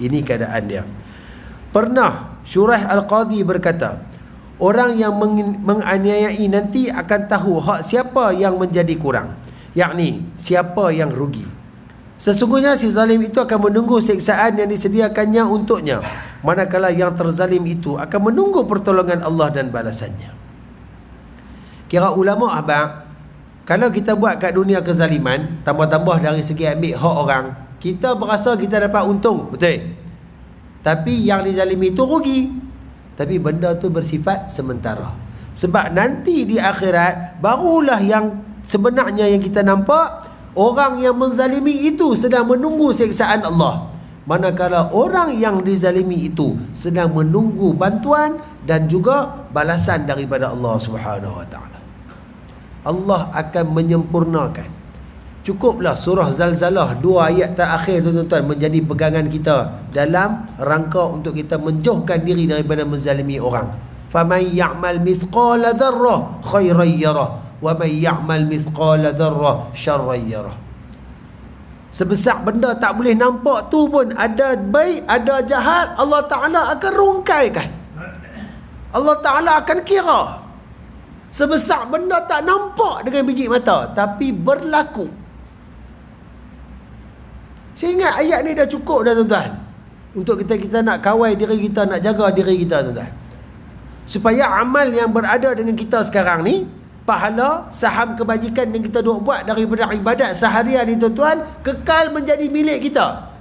Ini keadaan dia. Pernah Syuraih Al-Qadhi berkata, orang yang menganiayai nanti akan tahu hak siapa yang menjadi kurang, yakni siapa yang rugi. Sesungguhnya si zalim itu akan menunggu siksaan yang disediakannya untuknya, manakala yang terzalim itu akan menunggu pertolongan Allah dan balasannya. Kira ulama abang, kalau kita buat kat dunia kezaliman, tambah-tambah dari segi ambil hak orang, kita berasa kita dapat untung, betul? Tapi yang dizalimi itu rugi. Tapi benda tu bersifat sementara. Sebab nanti di akhirat barulah yang sebenarnya yang kita nampak, orang yang menzalimi itu sedang menunggu siksaan Allah, manakala orang yang dizalimi itu sedang menunggu bantuan dan juga balasan daripada Allah Subhanahu wa taala. Allah akan menyempurnakan. Cukuplah surah Zalzalah 2 ayat terakhir tuan-tuan menjadi pegangan kita dalam rangka untuk kita menjauhkan diri daripada menzalimi orang. Faman ya'mal mithqala dzarrah khairan yarah wa man ya'mal mithqala dzarrah syarran yarah. Sebesar benda tak boleh nampak tu pun, ada baik ada jahat, Allah Ta'ala akan rungkaikan. Allah Ta'ala akan kira. Sebesar benda tak nampak dengan biji mata, tapi berlaku. Saya ingat ayat ni dah cukup dah tuan-tuan, untuk kita nak kawal diri kita, nak jaga diri kita tuan-tuan, supaya amal yang berada dengan kita sekarang ni, pahala, saham kebajikan yang kita duk buat daripada ibadat seharian ni tuan-tuan, kekal menjadi milik kita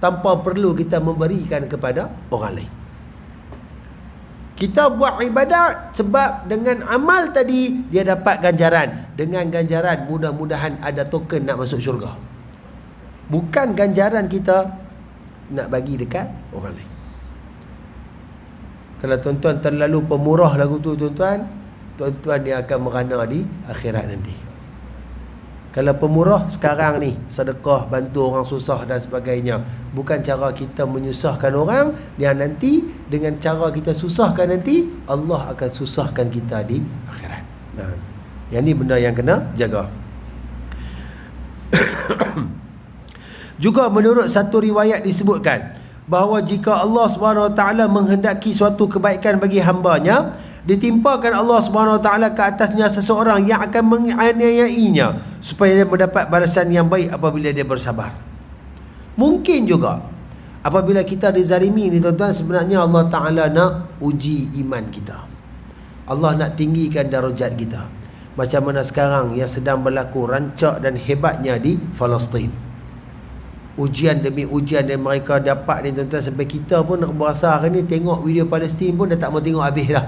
tanpa perlu kita memberikan kepada orang lain. Kita buat ibadat sebab dengan amal tadi dia dapat ganjaran. Dengan ganjaran mudah-mudahan ada token nak masuk syurga. Bukan ganjaran kita nak bagi dekat orang lain. Kalau tuan-tuan terlalu pemurah lagu tu tuan-tuan, tuan-tuan dia akan merana di akhirat nanti. Kalau pemurah sekarang ni, sedekah, bantu orang susah dan sebagainya, bukan cara kita menyusahkan orang, dia nanti dengan cara kita susahkan nanti, Allah akan susahkan kita di akhirat. Nah, yang ni benda yang kena jaga. Juga menurut satu riwayat disebutkan bahawa jika Allah SWT menghendaki suatu kebaikan bagi hambanya, ditimpakan Allah SWT ke atasnya seseorang yang akan menganiayainya supaya dia mendapat balasan yang baik apabila dia bersabar. Mungkin juga apabila kita dizalimi ni tuan-tuan, sebenarnya Allah Ta'ala nak uji iman kita. Allah nak tinggikan darjat kita. Macam mana sekarang yang sedang berlaku rancak dan hebatnya di Palestin. Ujian demi ujian yang mereka dapat ni tuan-tuan, sampai kita pun berasa hari ni tengok video Palestin pun dah tak mau tengok habis dah.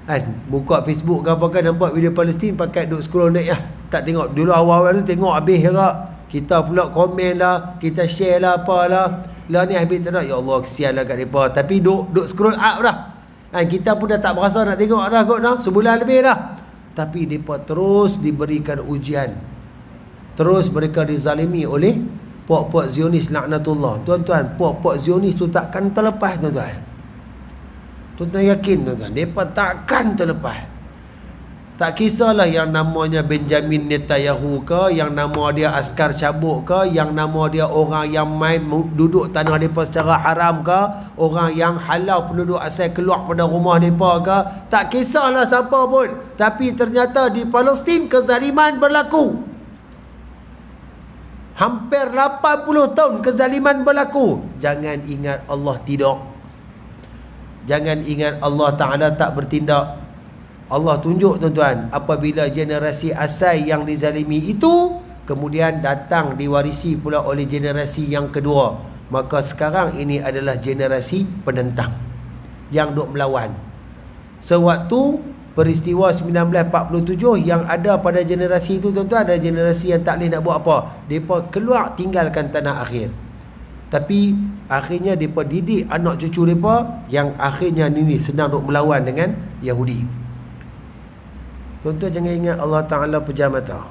Kan, buka Facebook ke apa kan, nampak video Palestin pakai duk scroll naik lah. Tak tengok dulu, awal-awal tu tengok habis juga. Kita pula komen lah, kita share lah apalah. Lah ni habis tak nak, ya Allah kesian lah kat mereka. Tapi duk scroll up dah. Kan, kita pun dah tak berasa nak tengok dah kot dah, sebulan lebih dah. Tapi mereka terus diberikan ujian. Terus mereka dizalimi oleh puak-puak Zionis laknatullah. Tuan-tuan, puak-puak Zionis tu takkan terlepas tuan-tuan. Tuan-tuan yakin tuan-tuan, mereka takkan terlepas. Tak kisahlah yang namanya Benjamin Netanyahu ke, yang nama dia askar cabuk ke, yang nama dia orang yang main duduk tanah mereka secara haram ke, orang yang halau penduduk asal keluar pada rumah mereka ke, tak kisahlah siapa pun. Tapi ternyata di Palestin kezaliman berlaku. Hampir 80 tahun kezaliman berlaku. Jangan ingat Allah tidak. Jangan ingat Allah Ta'ala tak bertindak. Allah tunjuk tuan-tuan, apabila generasi asal yang dizalimi itu kemudian datang diwarisi pula oleh generasi yang kedua, maka sekarang ini adalah generasi penentang yang duk melawan. Sewaktu peristiwa 1947 yang ada pada generasi itu tuan-tuan, ada generasi yang tak boleh nak buat apa. Mereka keluar tinggalkan tanah akhir. Tapi akhirnya mereka didik anak cucu mereka yang akhirnya ni sedang duk melawan dengan Yahudi. Tuan-tuan jangan ingat Allah Ta'ala pejam mata.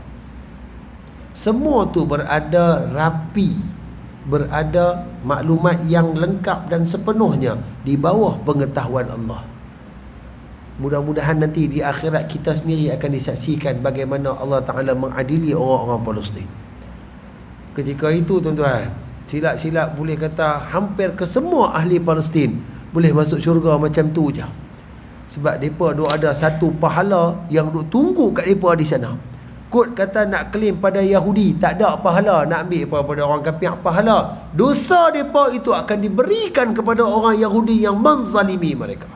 Semua tu berada rapi, berada maklumat yang lengkap dan sepenuhnya di bawah pengetahuan Allah. Mudah-mudahan nanti di akhirat kita sendiri akan disaksikan bagaimana Allah Ta'ala mengadili orang-orang Palestin. Ketika itu tuan-tuan, silap-silap boleh kata hampir ke semua ahli Palestin boleh masuk syurga macam tu je. Sebab mereka duk ada satu pahala yang duk tunggu kat mereka di sana. Kod kata nak claim pada Yahudi tak ada pahala, nak ambil pada orang kafir pahala. Dosa mereka itu akan diberikan kepada orang Yahudi yang menzalimi mereka.